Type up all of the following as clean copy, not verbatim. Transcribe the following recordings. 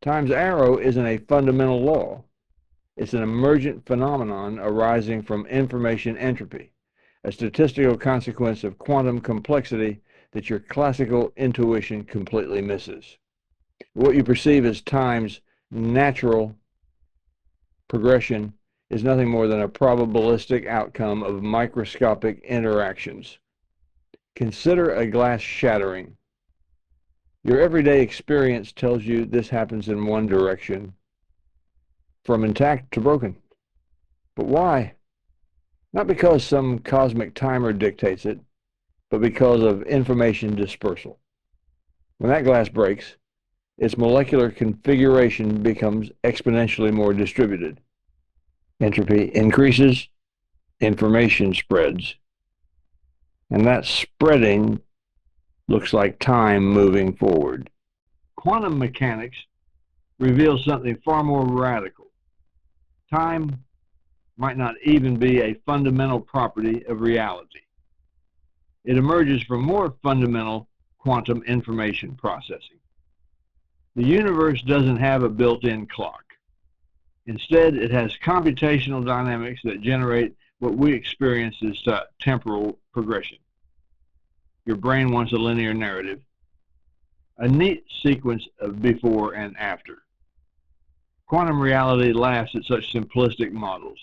Time's arrow isn't a fundamental law. It's an emergent phenomenon arising from information entropy, a statistical consequence of quantum complexity that your classical intuition completely misses. What you perceive as time's natural progression is nothing more than a probabilistic outcome of microscopic interactions. Consider a glass shattering. Your everyday experience tells you this happens in one direction, from intact to broken. But why? Not because some cosmic timer dictates it, but because of information dispersal. When that glass breaks, its molecular configuration becomes exponentially more distributed. Entropy increases, information spreads. And that spreading looks like time moving forward. Quantum mechanics reveals something far more radical. Time might not even be a fundamental property of reality. It emerges from more fundamental quantum information processing. The universe doesn't have a built-in clock. Instead, it has computational dynamics that generate what we experience as temporal progression. Your brain wants a linear narrative, a neat sequence of before and after. Quantum reality laughs at such simplistic models.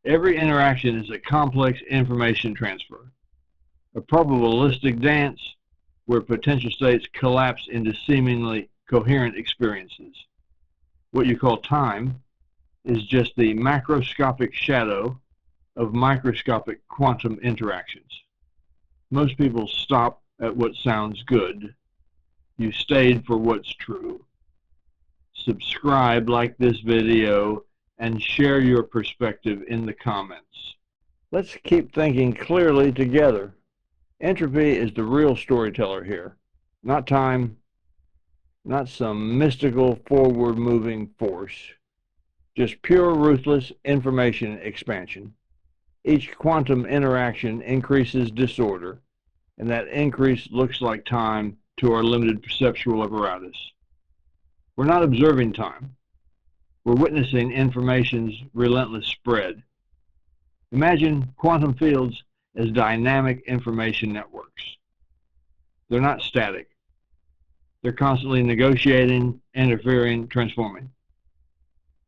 Every interaction is a complex information transfer, a probabilistic dance where potential states collapse into seemingly coherent experiences. What you call time is just the macroscopic shadow of microscopic quantum interactions. Most people stop at what sounds good. You stayed for what's true. Subscribe, like this video, and share your perspective in the comments. Let's keep thinking clearly together. Entropy is the real storyteller here, not time, not some mystical forward-moving force, just pure, ruthless information expansion. Each quantum interaction increases disorder, and that increase looks like time to our limited perceptual apparatus. We're not observing time. We're witnessing information's relentless spread. Imagine quantum fields as dynamic information networks. They're not static. They're constantly negotiating, interfering, transforming.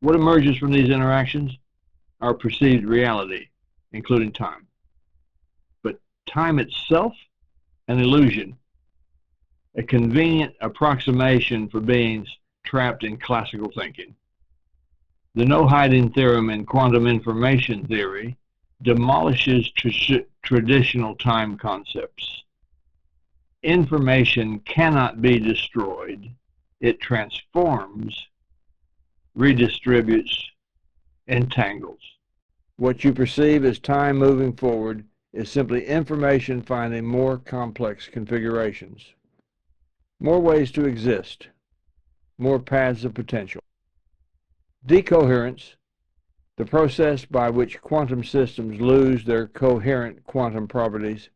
What emerges from these interactions? Our perceived reality, including time. But time itself, an illusion, a convenient approximation for beings trapped in classical thinking. The no-hiding theorem in quantum information theory demolishes traditional time concepts. Information cannot be destroyed. It transforms, redistributes, entangles. What you perceive as time moving forward is simply information finding more complex configurations, more ways to exist, more paths of potential. Decoherence, the process by which quantum systems lose their coherent quantum properties,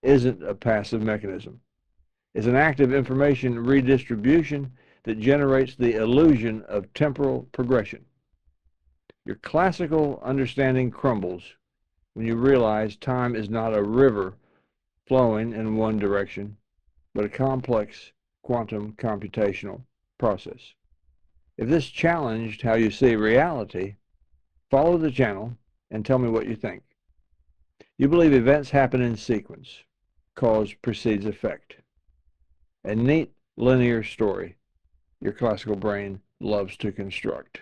isn't a passive mechanism. It's an active information redistribution that generates the illusion of temporal progression. Your classical understanding crumbles when you realize time is not a river flowing in one direction, but a complex quantum computational process. If this challenged how you see reality, follow the channel and tell me what you think. You believe events happen in sequence, cause precedes effect. A neat linear story your classical brain loves to construct.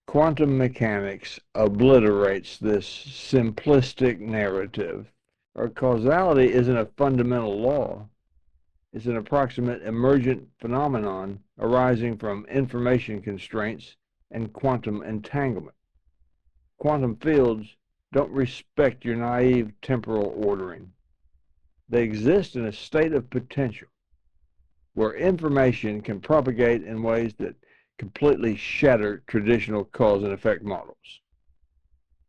Quantum mechanics obliterates this simplistic narrative. Our causality isn't a fundamental law. It's an approximate emergent phenomenon arising from information constraints and quantum entanglement. Quantum fields don't respect your naive temporal ordering. They exist in a state of potential where information can propagate in ways that completely shatter traditional cause and effect models.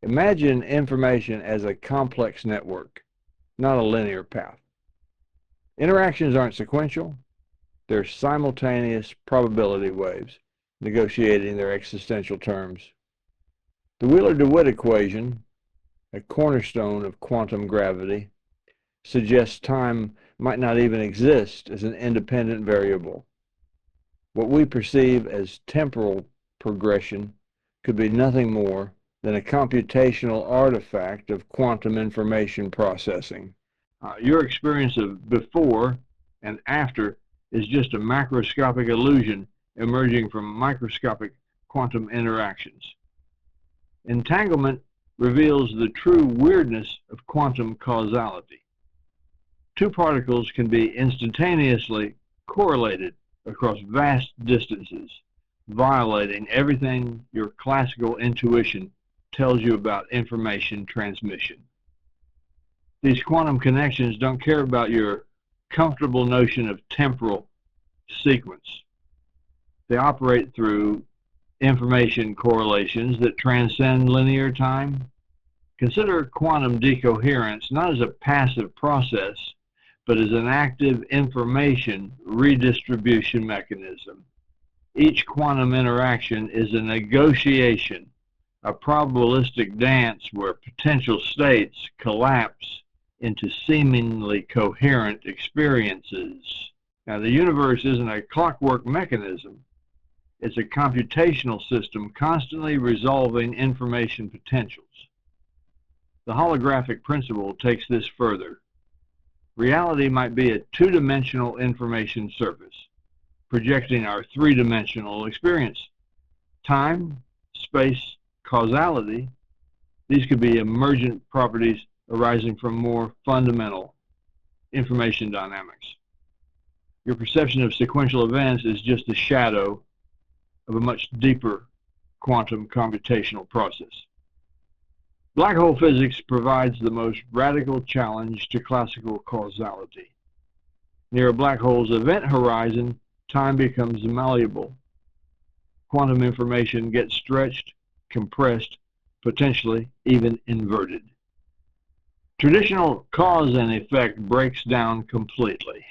Imagine information as a complex network, not a linear path. Interactions aren't sequential, they're simultaneous probability waves, negotiating their existential terms. The Wheeler-DeWitt equation, a cornerstone of quantum gravity, suggests time might not even exist as an independent variable. What we perceive as temporal progression could be nothing more than a computational artifact of quantum information processing. Your experience of before and after is just a macroscopic illusion emerging from microscopic quantum interactions. Entanglement reveals the true weirdness of quantum causality. Two particles can be instantaneously correlated across vast distances, violating everything your classical intuition tells you about information transmission. These quantum connections don't care about your comfortable notion of temporal sequence. They operate through information correlations that transcend linear time. Consider quantum decoherence not as a passive process, but as an active information redistribution mechanism. Each quantum interaction is a negotiation, a probabilistic dance where potential states collapse into seemingly coherent experiences. Now, the universe isn't a clockwork mechanism. It's a computational system constantly resolving information potentials. The holographic principle takes this further. Reality might be a two-dimensional information surface, projecting our three-dimensional experience. Time, space, causality, these could be emergent properties arising from more fundamental information dynamics. Your perception of sequential events is just a shadow of a much deeper quantum computational process. Black hole physics provides the most radical challenge to classical causality. Near a black hole's event horizon, time becomes malleable. Quantum information gets stretched, compressed, potentially even inverted. Traditional cause and effect breaks down completely.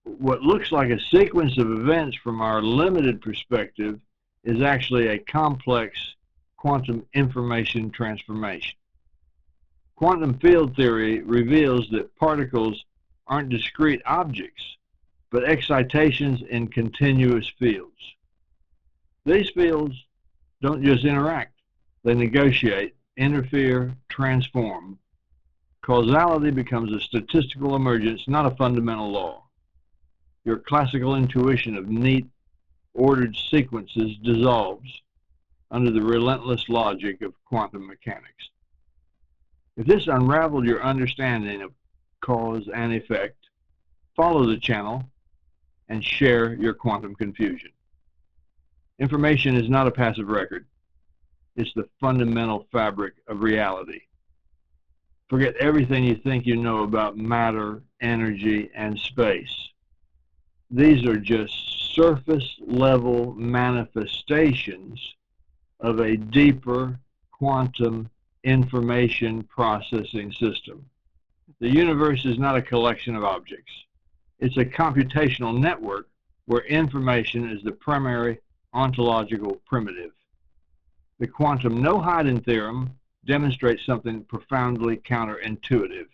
What looks like a sequence of events from our limited perspective is actually a complex quantum information transformation. Quantum field theory reveals that particles aren't discrete objects, but excitations in continuous fields. These fields don't just interact, they negotiate, interfere, transform. Causality becomes a statistical emergence, not a fundamental law. Your classical intuition of neat, ordered sequences dissolves under the relentless logic of quantum mechanics. If this unraveled your understanding of cause and effect, follow the channel and share your quantum confusion. Information is not a passive record. It's the fundamental fabric of reality. Forget everything you think you know about matter, energy, and space. These are just surface-level manifestations of a deeper quantum information processing system. The universe is not a collection of objects. It's a computational network where information is the primary ontological primitive. The quantum no-hiding theorem demonstrates something profoundly counterintuitive.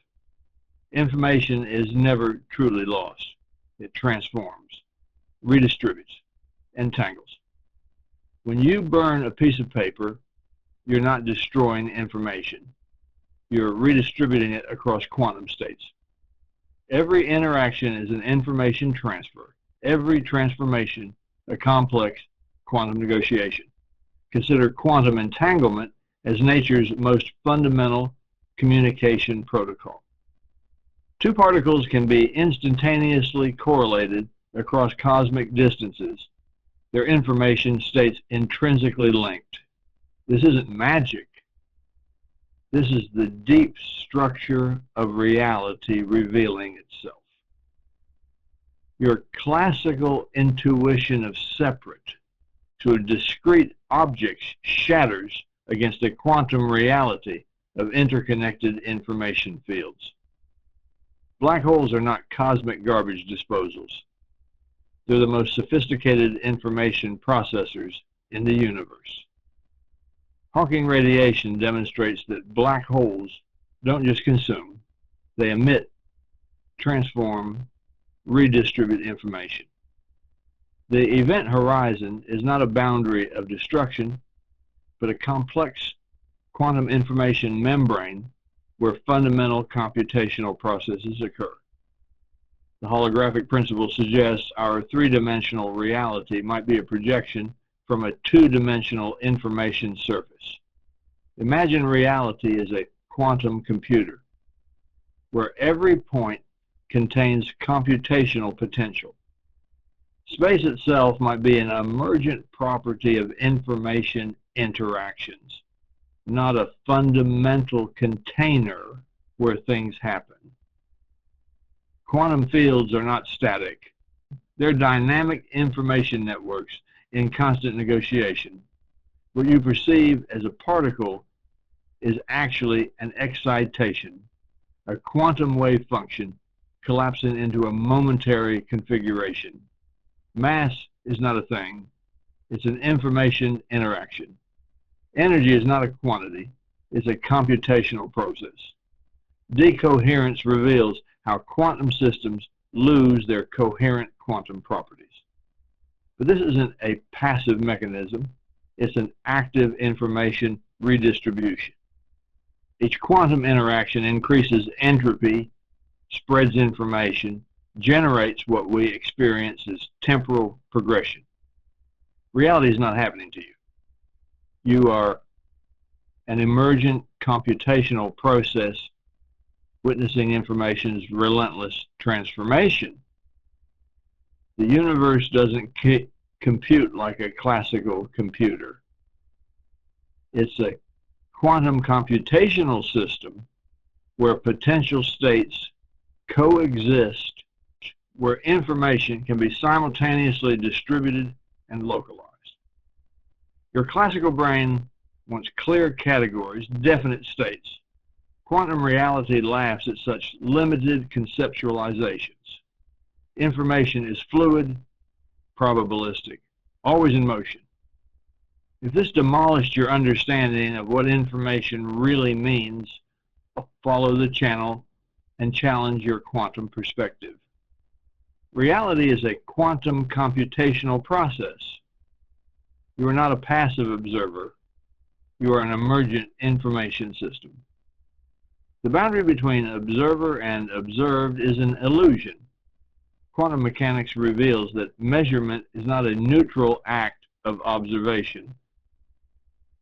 Information is never truly lost. It transforms, redistributes, entangles. When you burn a piece of paper, you're not destroying information. You're redistributing it across quantum states. Every interaction is an information transfer. Every transformation a complex quantum negotiation. Consider quantum entanglement as nature's most fundamental communication protocol. Two particles can be instantaneously correlated across cosmic distances. Their information states intrinsically linked. This isn't magic. This is the deep structure of reality revealing itself. Your classical intuition of separate to a discrete object shatters against a quantum reality of interconnected information fields. Black holes are not cosmic garbage disposals. They're the most sophisticated information processors in the universe. Hawking radiation demonstrates that black holes don't just consume, they emit, transform, redistribute information. The event horizon is not a boundary of destruction, but a complex quantum information membrane where fundamental computational processes occur. The holographic principle suggests our three-dimensional reality might be a projection from a two-dimensional information surface. Imagine reality as a quantum computer, where every point contains computational potential. Space itself might be an emergent property of information interactions, not a fundamental container where things happen. Quantum fields are not static. They're dynamic information networks in constant negotiation. What you perceive as a particle is actually an excitation, a quantum wave function collapsing into a momentary configuration. Mass is not a thing. It's an information interaction. Energy is not a quantity. It's a computational process. Decoherence reveals how quantum systems lose their coherent quantum properties. But this isn't a passive mechanism. It's an active information redistribution. Each quantum interaction increases entropy, spreads information, generates what we experience as temporal progression. Reality is not happening to you. You are an emergent computational process witnessing information's relentless transformation. The universe doesn't compute like a classical computer. It's a quantum computational system where potential states coexist, where information can be simultaneously distributed and localized. Your classical brain wants clear categories, definite states. Quantum reality laughs at such limited conceptualizations. Information is fluid, probabilistic, always in motion. If this demolished your understanding of what information really means, follow the channel and challenge your quantum perspective. Reality is a quantum computational process. You are not a passive observer. You are an emergent information system. The boundary between observer and observed is an illusion. Quantum mechanics reveals that measurement is not a neutral act of observation,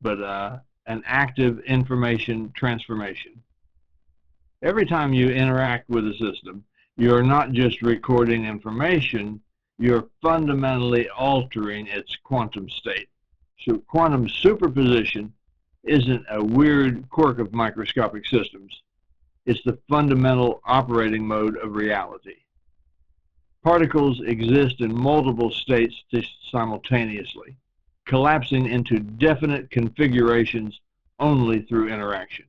but an active information transformation. Every time you interact with a system, you are not just recording information, you're fundamentally altering its quantum state. So quantum superposition isn't a weird quirk of microscopic systems. It's the fundamental operating mode of reality. Particles exist in multiple states simultaneously, collapsing into definite configurations only through interaction.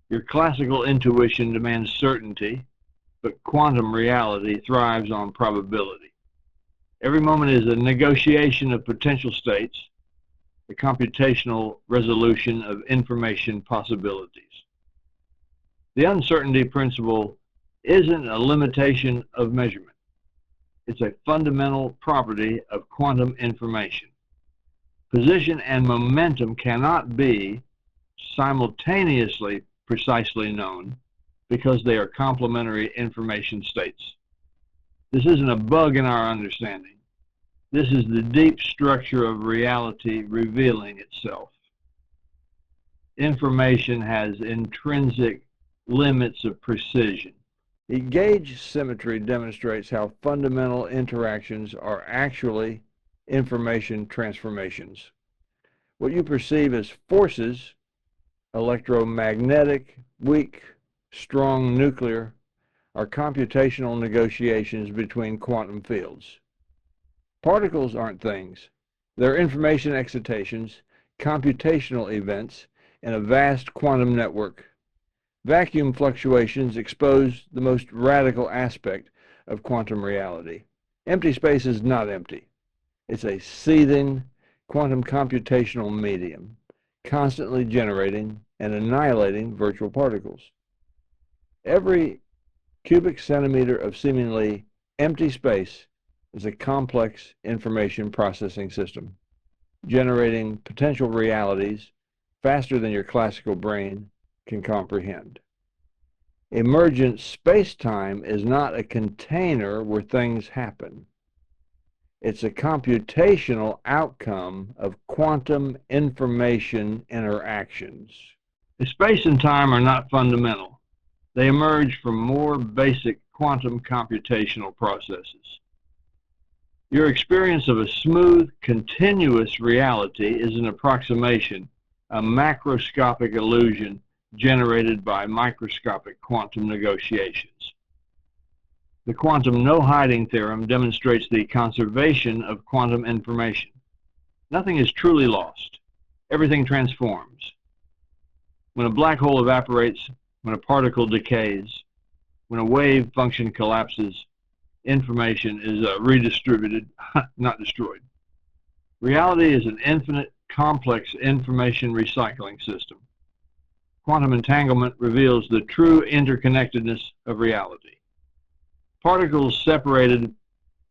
Your classical intuition demands certainty, but quantum reality thrives on probability. Every moment is a negotiation of potential states, a computational resolution of information possibilities. The uncertainty principle isn't a limitation of measurement. It's a fundamental property of quantum information. Position and momentum cannot be simultaneously precisely known because they are complementary information states. This isn't a bug in our understanding. This is the deep structure of reality revealing itself. Information has intrinsic limits of precision. The gauge symmetry demonstrates how fundamental interactions are actually information transformations. What you perceive as forces, electromagnetic, weak, strong, nuclear, are computational negotiations between quantum fields. Particles aren't things. They're information excitations, computational events in a vast quantum network. Vacuum fluctuations expose the most radical aspect of quantum reality. Empty space is not empty. It's a seething, quantum computational medium, constantly generating and annihilating virtual particles. Every cubic centimeter of seemingly empty space is a complex information processing system, generating potential realities faster than your classical brain can comprehend. Emergent space-time is not a container where things happen. It's a computational outcome of quantum information interactions. Space and time are not fundamental. They emerge from more basic quantum computational processes. Your experience of a smooth, continuous reality is an approximation, a macroscopic illusion generated by microscopic quantum negotiations. The quantum no-hiding theorem demonstrates the conservation of quantum information. Nothing is truly lost. Everything transforms. When a black hole evaporates, when a particle decays, when a wave function collapses, information is redistributed, not destroyed. Reality is an infinite, complex information recycling system. Quantum entanglement reveals the true interconnectedness of reality. Particles separated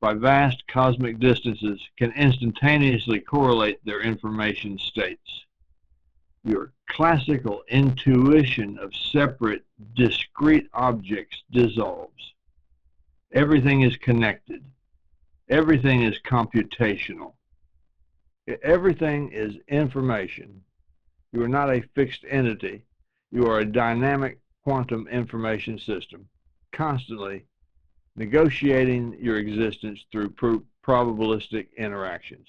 by vast cosmic distances can instantaneously correlate their information states. Your classical intuition of separate, discrete objects dissolves. Everything is connected. Everything is computational. Everything is information. You are not a fixed entity. You are a dynamic quantum information system, constantly negotiating your existence through probabilistic interactions.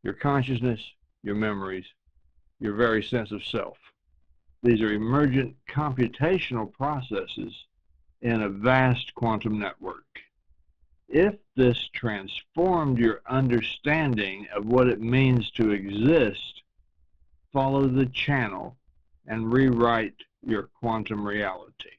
Your consciousness, your memories, your very sense of self. These are emergent computational processes in a vast quantum network. If this transformed your understanding of what it means to exist, follow the channel and rewrite your quantum reality.